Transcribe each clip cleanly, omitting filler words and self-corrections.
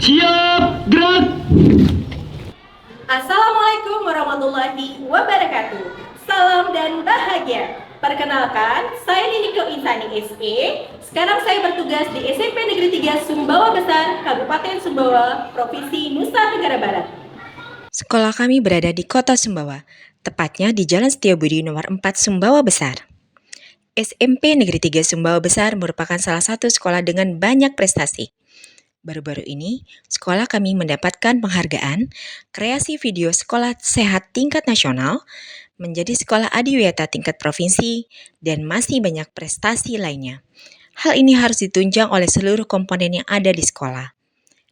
Siap, gerak! Assalamualaikum warahmatullahi wabarakatuh. Salam dan bahagia. Perkenalkan, saya Niniko Insani SE. Sekarang saya bertugas di SMP Negeri 3 Sumbawa Besar, Kabupaten Sumbawa, Provinsi Nusa Tenggara Barat. Sekolah kami berada di Kota Sumbawa, tepatnya di Jalan Setiabudi nomor 4 Sumbawa Besar. SMP Negeri 3 Sumbawa Besar merupakan salah satu sekolah dengan banyak prestasi. Baru-baru ini, sekolah kami mendapatkan penghargaan kreasi video sekolah sehat tingkat nasional, menjadi sekolah adiwiyata tingkat provinsi, dan masih banyak prestasi lainnya. Hal ini harus ditunjang oleh seluruh komponen yang ada di sekolah.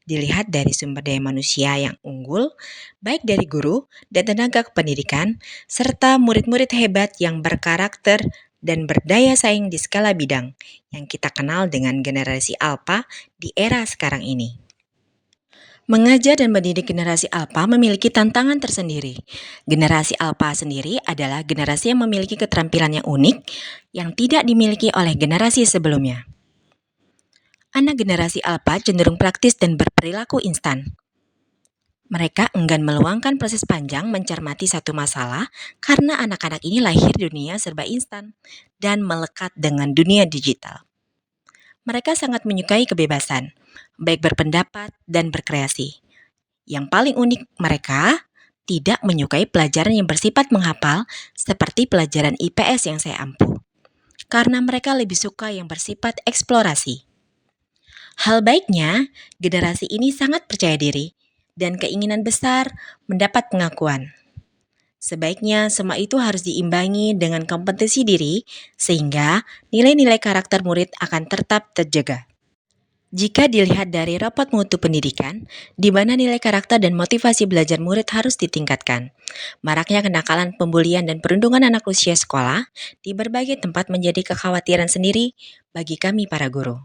Dilihat dari sumber daya manusia yang unggul, baik dari guru dan tenaga kependidikan, serta murid-murid hebat yang berkarakter dan berdaya saing di skala bidang, yang kita kenal dengan generasi Alpha di era sekarang ini. Mengajar dan mendidik generasi Alpha memiliki tantangan tersendiri. Generasi Alpha sendiri adalah generasi yang memiliki keterampilan yang unik, yang tidak dimiliki oleh generasi sebelumnya. Anak generasi Alpha cenderung praktis dan berperilaku instan. Mereka enggan meluangkan proses panjang mencermati satu masalah karena anak-anak ini lahir dunia serba instan dan melekat dengan dunia digital. Mereka sangat menyukai kebebasan, baik berpendapat dan berkreasi. Yang paling unik, mereka tidak menyukai pelajaran yang bersifat menghafal seperti pelajaran IPS yang saya ampuh, karena mereka lebih suka yang bersifat eksplorasi. Hal baiknya, generasi ini sangat percaya diri dan keinginan besar mendapat pengakuan. Sebaiknya semua itu harus diimbangi dengan kompetensi diri sehingga nilai-nilai karakter murid akan tetap terjaga. Jika dilihat dari rapot mutu pendidikan, di mana nilai karakter dan motivasi belajar murid harus ditingkatkan. Maraknya kenakalan, pembulian, dan perundungan anak usia sekolah di berbagai tempat menjadi kekhawatiran sendiri bagi kami para guru.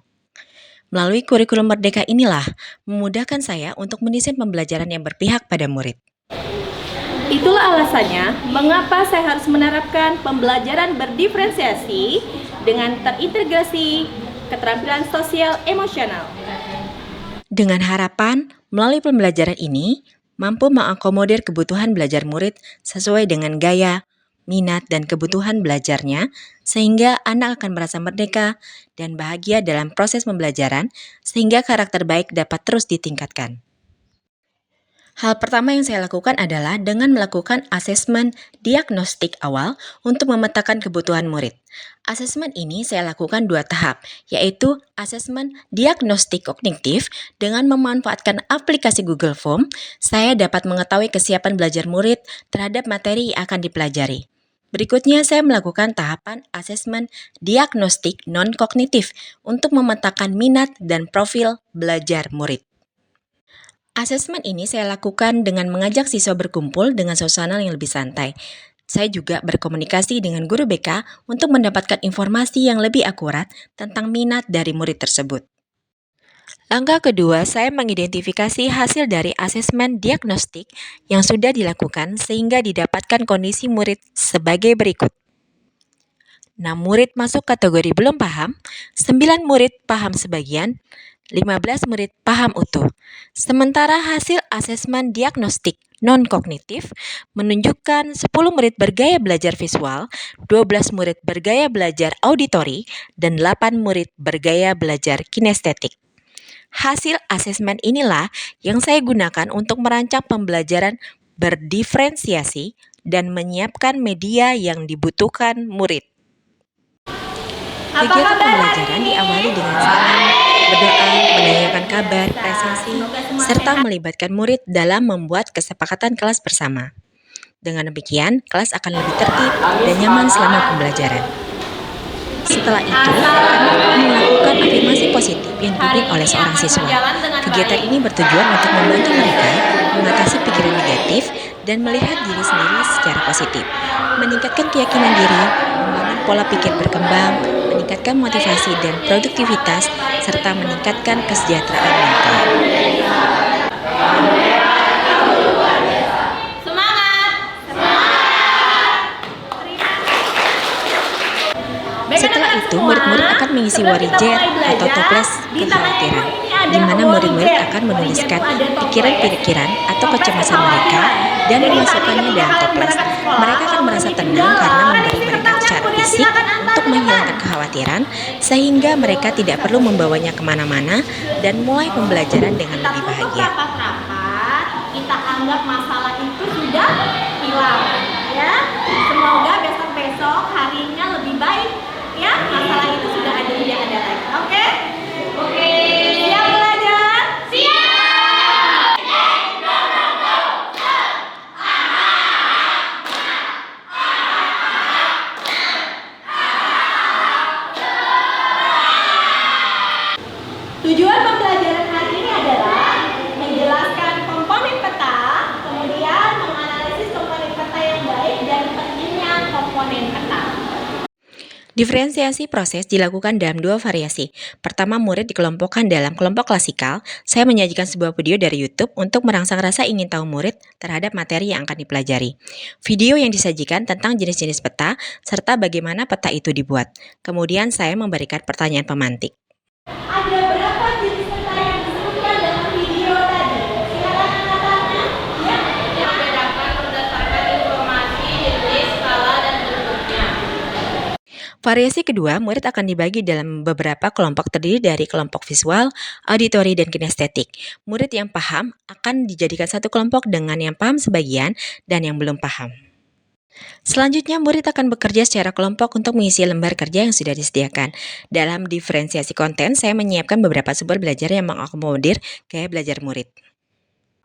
Melalui kurikulum Merdeka inilah memudahkan saya untuk mendesain pembelajaran yang berpihak pada murid. Itulah alasannya mengapa saya harus menerapkan pembelajaran berdiferensiasi dengan terintegrasi keterampilan sosial emosional. Dengan harapan, melalui pembelajaran ini, mampu mengakomodir kebutuhan belajar murid sesuai dengan gaya, minat, dan kebutuhan belajarnya, sehingga anak akan merasa merdeka dan bahagia dalam proses pembelajaran, sehingga karakter baik dapat terus ditingkatkan. Hal pertama yang saya lakukan adalah dengan melakukan asesmen diagnostik awal untuk memetakan kebutuhan murid. Asesmen ini saya lakukan 2 tahap, yaitu asesmen diagnostik kognitif. Dengan memanfaatkan aplikasi Google Form, saya dapat mengetahui kesiapan belajar murid terhadap materi yang akan dipelajari. Berikutnya, saya melakukan tahapan asesmen diagnostik non-kognitif untuk memetakan minat dan profil belajar murid. Asesmen ini saya lakukan dengan mengajak siswa berkumpul dengan suasana yang lebih santai. Saya juga berkomunikasi dengan guru BK untuk mendapatkan informasi yang lebih akurat tentang minat dari murid tersebut. Langkah kedua, saya mengidentifikasi hasil dari asesmen diagnostik yang sudah dilakukan sehingga didapatkan kondisi murid sebagai berikut. 6 murid masuk kategori belum paham, 9 murid paham sebagian, 15 murid paham utuh. Sementara hasil asesmen diagnostik non-kognitif menunjukkan 10 murid bergaya belajar visual, 12 murid bergaya belajar auditori, dan 8 murid bergaya belajar kinestetik. Hasil asesmen inilah yang saya gunakan untuk merancang pembelajaran berdiferensiasi dan menyiapkan media yang dibutuhkan murid. Kegiatan pembelajaran diawali dengan salam, berdoa, menanyakan kabar, presentasi, serta melibatkan murid dalam membuat kesepakatan kelas bersama. Dengan demikian, kelas akan lebih tertib dan nyaman selama pembelajaran. Setelah itu, kami melakukan afirmasi positif yang dipimpin oleh seorang siswa. Kegiatan ini bertujuan untuk membantu mereka mengatasi pikiran negatif dan melihat diri sendiri secara positif, meningkatkan keyakinan diri, membangun pola pikir berkembang, meningkatkan motivasi dan produktivitas, serta meningkatkan kesejahteraan mental. Setelah itu, murid-murid akan mengisi warijet atau toples kekhawatiran. di mana murid-murid akan menuliskan pikiran-pikiran atau kecemasan mereka dan memasukkannya dalam toples. Mereka akan merasa tenang karena memberi mereka secara fisik untuk menghilangkan kekhawatiran, sehingga mereka tidak perlu membawanya kemana-mana dan mulai pembelajaran dengan lebih bahagia. Kita anggap masalah itu sudah hilang, ya. Semoga besok-besok harinya lebih baik, ya. Masalah itu sudah tidak ada lagi. Oke? Oke. Siap belajar? Siap. Tujuan pembelajaran hari ini adalah menjelaskan komponen peta, kemudian menganalisis komponen peta yang baik dan pentingnya komponen peta. Diferensiasi proses dilakukan dalam dua variasi. Pertama, murid dikelompokkan dalam kelompok klasikal. Saya menyajikan sebuah video dari YouTube untuk merangsang rasa ingin tahu murid terhadap materi yang akan dipelajari. Video yang disajikan tentang jenis-jenis peta serta bagaimana peta itu dibuat. Kemudian saya memberikan pertanyaan pemantik. Ada berapa jenis peta yang disebutkan dalam video tadi? Silakan angkatannya. Ya. Membedakan berdasarkan informasi, jenis, skala, dan bentuknya. Variasi kedua, murid akan dibagi dalam beberapa kelompok terdiri dari kelompok visual, auditori, dan kinestetik. Murid yang paham akan dijadikan satu kelompok dengan yang paham sebagian dan yang belum paham. Selanjutnya, murid akan bekerja secara kelompok untuk mengisi lembar kerja yang sudah disediakan. Dalam diferensiasi konten, saya menyiapkan beberapa sumber belajar yang mengakomodir gaya belajar murid.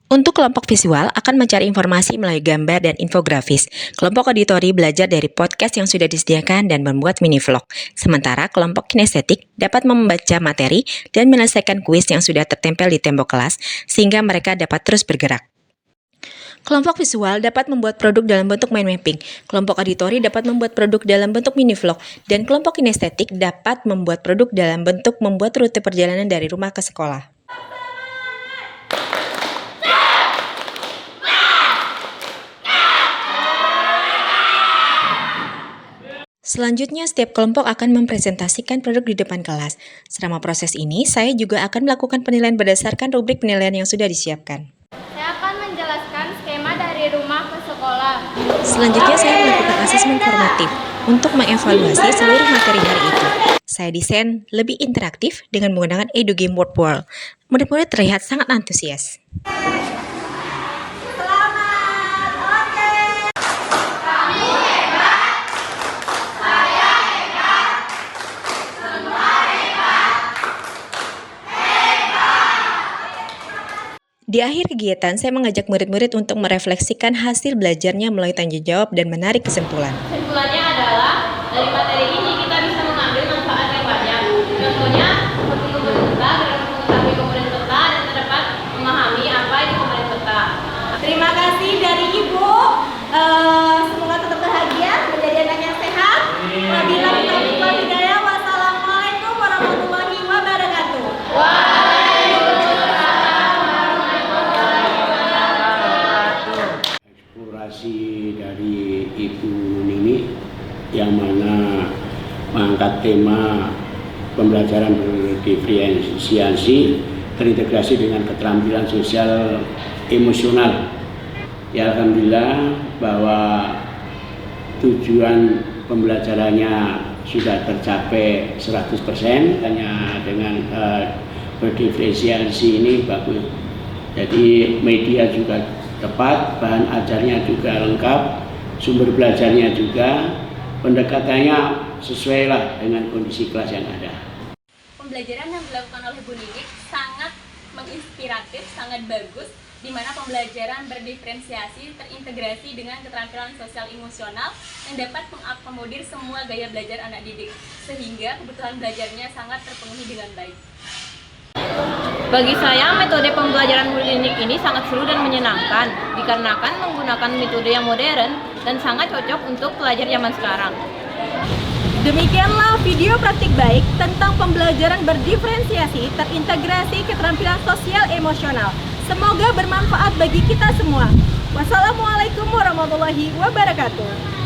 Untuk kelompok visual akan mencari informasi melalui gambar dan infografis. Kelompok auditori belajar dari podcast yang sudah disediakan dan membuat mini vlog. Sementara kelompok kinestetik dapat membaca materi dan menyelesaikan kuis yang sudah tertempel di tembok kelas sehingga mereka dapat terus bergerak. Kelompok visual dapat membuat produk dalam bentuk mind mapping. Kelompok auditori dapat membuat produk dalam bentuk mini vlog. Dan kelompok kinestetik dapat membuat produk dalam bentuk membuat rute perjalanan dari rumah ke sekolah. Selanjutnya, setiap kelompok akan mempresentasikan produk di depan kelas. Selama proses ini, saya juga akan melakukan penilaian berdasarkan rubrik penilaian yang sudah disiapkan. Saya akan menjelaskan skema dari rumah ke sekolah. Selanjutnya, saya melakukan asesmen formatif untuk mengevaluasi seluruh materi hari itu. Saya desain lebih interaktif dengan menggunakan EduGame Word World. Murid-murid terlihat sangat antusias. Di akhir kegiatan, saya mengajak murid-murid untuk merefleksikan hasil belajarnya melalui tanya jawab dan menarik kesimpulan. Kesimpulannya adalah, dari materi ini kita bisa mengambil manfaat yang banyak. Contohnya, seperti komponen peta, dalam mengetahui komponen peta dan dapat memahami apa itu komponen peta. Terima kasih dari Ibu. Semoga tetap bahagia, menjadi anak yang sehat. Wabillahi taufiq wal hidayah. Wassalamualaikum warahmatullahi wabarakatuh. Eksplorasi dari Ibu Nini yang mana mengangkat tema pembelajaran berdiferensiasi terintegrasi dengan keterampilan sosial emosional. Ya, alhamdulillah bahwa tujuan pembelajarannya sudah tercapai 100%. Hanya dengan berdiferensiasi ini bagus. Jadi media juga tepat, bahan ajarnya juga lengkap, sumber belajarnya juga, pendekatannya sesuai lah dengan kondisi kelas yang ada. Pembelajaran yang dilakukan oleh Bu Nini sangat menginspiratif, sangat bagus, di mana pembelajaran berdiferensiasi terintegrasi dengan keterampilan sosial emosional yang dapat mengakomodir semua gaya belajar anak didik, sehingga kebutuhan belajarnya sangat terpenuhi dengan baik. Bagi saya, metode pembelajaran multinik ini sangat seru dan menyenangkan dikarenakan menggunakan metode yang modern dan sangat cocok untuk pelajar zaman sekarang. Demikianlah video praktik baik tentang pembelajaran berdiferensiasi terintegrasi keterampilan sosial emosional. Semoga bermanfaat bagi kita semua. Wassalamualaikum warahmatullahi wabarakatuh.